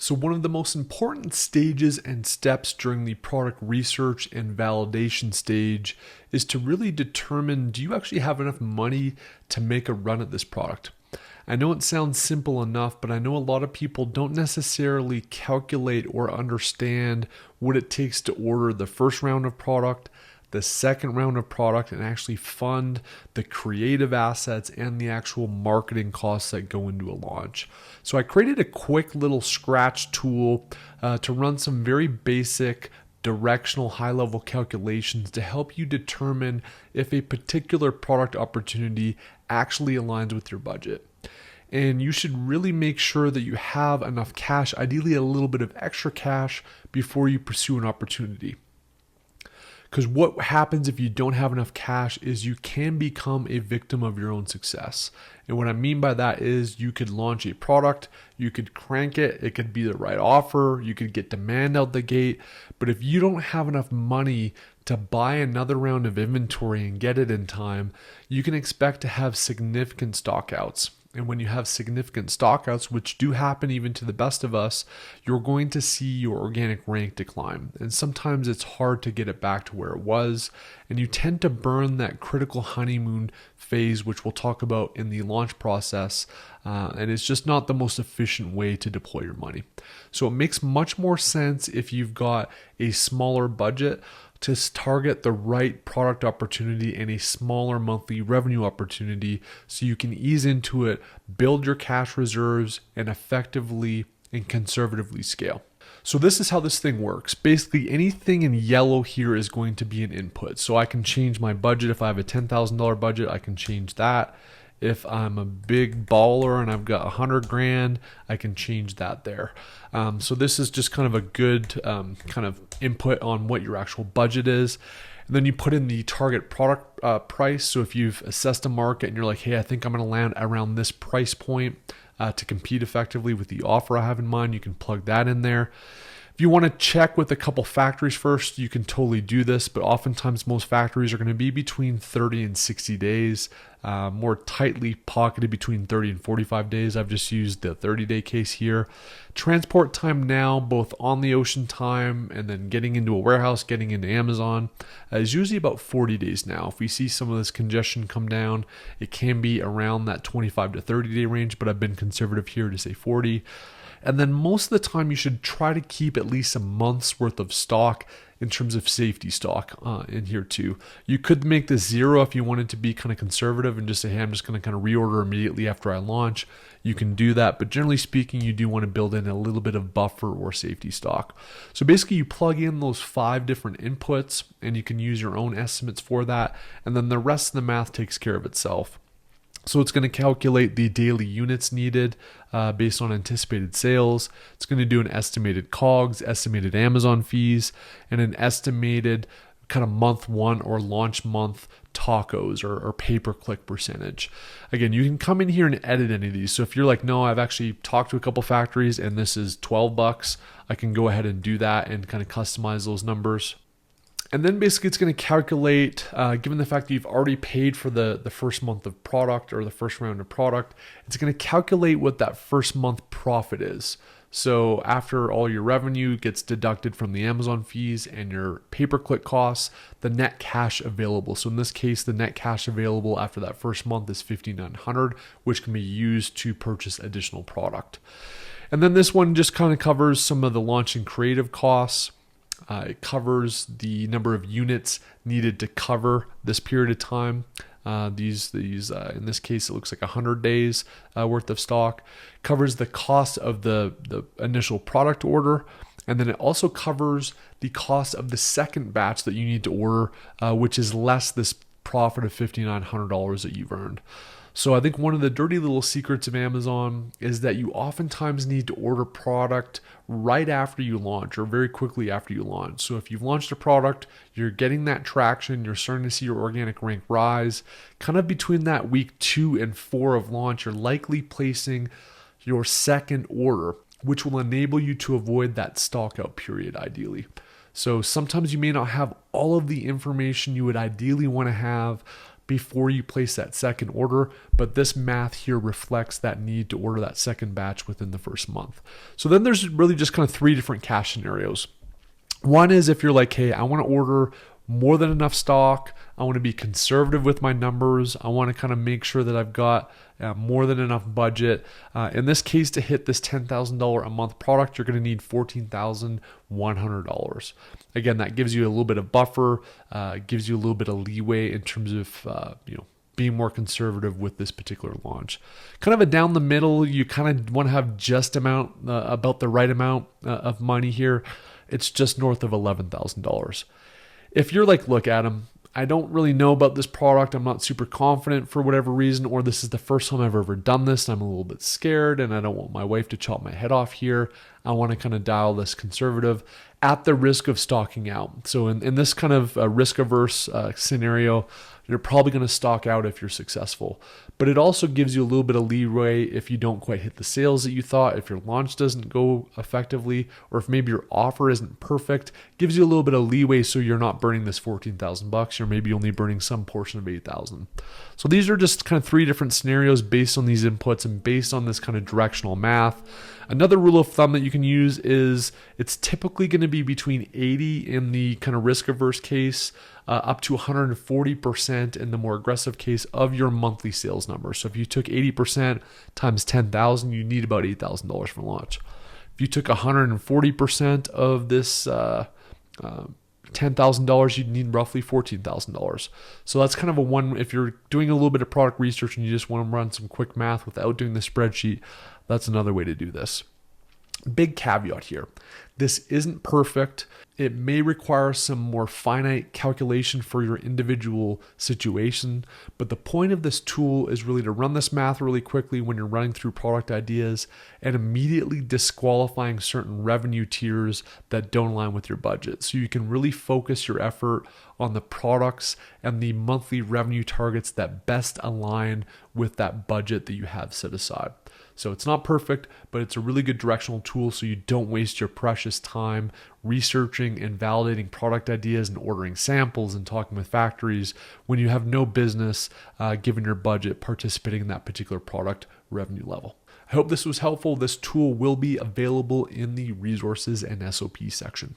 So one of the most important stages and steps during the product research and validation stage is to really determine, do you actually have enough money to make a run at this product? I know it sounds simple enough, but I know a lot of people don't necessarily calculate or understand what it takes to order the first round of product, the second round of product, and actually fund the creative assets and the actual marketing costs that go into a launch. So I created a quick little scratch tool to run some very basic directional high-level calculations to help you determine if a particular product opportunity actually aligns with your budget. And you should really make sure that you have enough cash, ideally a little bit of extra cash, before you pursue an opportunity. Because what happens if you don't have enough cash is you can become a victim of your own success. And what I mean by that is you could launch a product, you could crank it, it could be the right offer, you could get demand out the gate. But if you don't have enough money to buy another round of inventory and get it in time, you can expect to have significant stockouts. And when you have significant stockouts, which do happen even to the best of us, you're going to see your organic rank decline. And sometimes it's hard to get it back to where it was. And you tend to burn that critical honeymoon phase, which we'll talk about in the launch process. And it's just not the most efficient way to deploy your money. So it makes much more sense if you've got a smaller budget to target the right product opportunity and a smaller monthly revenue opportunity so you can ease into it, build your cash reserves, and effectively and conservatively scale. So this is how this thing works. Basically, anything in yellow here is going to be an input. So I can change my budget. If I have a $10,000 budget, I can change that. If I'm a big baller and I've got $100,000, I can change that there. So this is just kind of a good kind of input on what your actual budget is. And then you put in the target product price. So if you've assessed a market and you're like, hey, I think I'm going to land around this price point to compete effectively with the offer I have in mind, you can plug that in there. If you want to check with a couple factories first, you can totally do this, but oftentimes most factories are going to be between 30 and 60 days, more tightly pocketed between 30 and 45 days. I've just used the 30-day case here. Transport time now, both on the ocean time and then getting into a warehouse, getting into Amazon, is usually about 40 days now. If we see some of this congestion come down, it can be around that 25 to 30-day range, but I've been conservative here to say 40. And then most of the time you should try to keep at least a month's worth of stock in terms of safety stock in here too. You could make this 0 if you wanted to be kind of conservative and just say, hey, I'm just going to kind of reorder immediately after I launch. You can do that, but generally speaking, you do want to build in a little bit of buffer or safety stock. So basically you plug in those 5 different inputs and you can use your own estimates for that. And then the rest of the math takes care of itself. So it's going to calculate the daily units needed based on anticipated sales. It's going to do an estimated COGS, estimated Amazon fees, and an estimated kind of month one or launch month tacos or pay-per-click percentage. Again, you can come in here and edit any of these. So if you're like, no, I've actually talked to a couple factories and this is $12, I can go ahead and do that and kind of customize those numbers. And then basically it's going to calculate, given the fact that you've already paid for the first month of product or the first round of product, it's going to calculate what that first month profit is. So after all your revenue gets deducted from the Amazon fees and your pay-per-click costs, the net cash available. So in this case, the net cash available after that first month is $5,900, which can be used to purchase additional product. And then this one just kind of covers some of the launch and creative costs. It covers the number of units needed to cover this period of time. These in this case, it looks like 100 days worth of stock. Covers the cost of the initial product order. And then it also covers the cost of the second batch that you need to order, which is less this profit of $5,900 that you've earned. So I think one of the dirty little secrets of Amazon is that you oftentimes need to order product right after you launch or very quickly after you launch. So if you've launched a product, you're getting that traction, you're starting to see your organic rank rise. Kind of between that week 2 and 4 of launch, you're likely placing your second order, which will enable you to avoid that stock out period ideally. So sometimes you may not have all of the information you would ideally want to have, before you place that second order, but this math here reflects that need to order that second batch within the first month. So then there's really just kind of three different cash scenarios. One is if you're like, hey, I want to order more than enough stock. I want to be conservative with my numbers. I want to kind of make sure that I've got more than enough budget. In this case, to hit this $10,000 a month product, you're going to need $14,100. Again, that gives you a little bit of buffer, gives you a little bit of leeway in terms of, being more conservative with this particular launch. Kind of a down the middle, you kind of want to have about the right amount of money here. It's just north of $11,000. If you're like, look, Adam, I don't really know about this product. I'm not super confident for whatever reason, or this is the first time I've ever done this. I'm a little bit scared and I don't want my wife to chop my head off here. I want to kind of dial this conservative at the risk of stocking out. So in this kind of risk averse scenario, you're probably going to stock out if you're successful. But it also gives you a little bit of leeway if you don't quite hit the sales that you thought, if your launch doesn't go effectively, or if maybe your offer isn't perfect. Gives you a little bit of leeway so you're not burning this $14,000. You're maybe only burning some portion of $8,000. So these are just kind of three different scenarios based on these inputs and based on this kind of directional math. Another rule of thumb that you can use is it's typically going to be between 80 in the kind of risk averse case, up to 140% in the more aggressive case of your monthly sales number. So if you took 80% times 10,000, you need about $8,000 for launch. If you took 140% of this $10,000, you'd need roughly $14,000. So that's kind of if you're doing a little bit of product research and you just want to run some quick math without doing the spreadsheet, that's another way to do this. Big caveat here. This isn't perfect. It may require some more finite calculation for your individual situation, but the point of this tool is really to run this math really quickly when you're running through product ideas and immediately disqualifying certain revenue tiers that don't align with your budget. So you can really focus your effort on the products and the monthly revenue targets that best align with that budget that you have set aside. So it's not perfect, but it's a really good directional tool so you don't waste your precious time researching and validating product ideas and ordering samples and talking with factories when you have no business, given your budget, participating in that particular product revenue level. I hope this was helpful. This tool will be available in the resources and SOP section.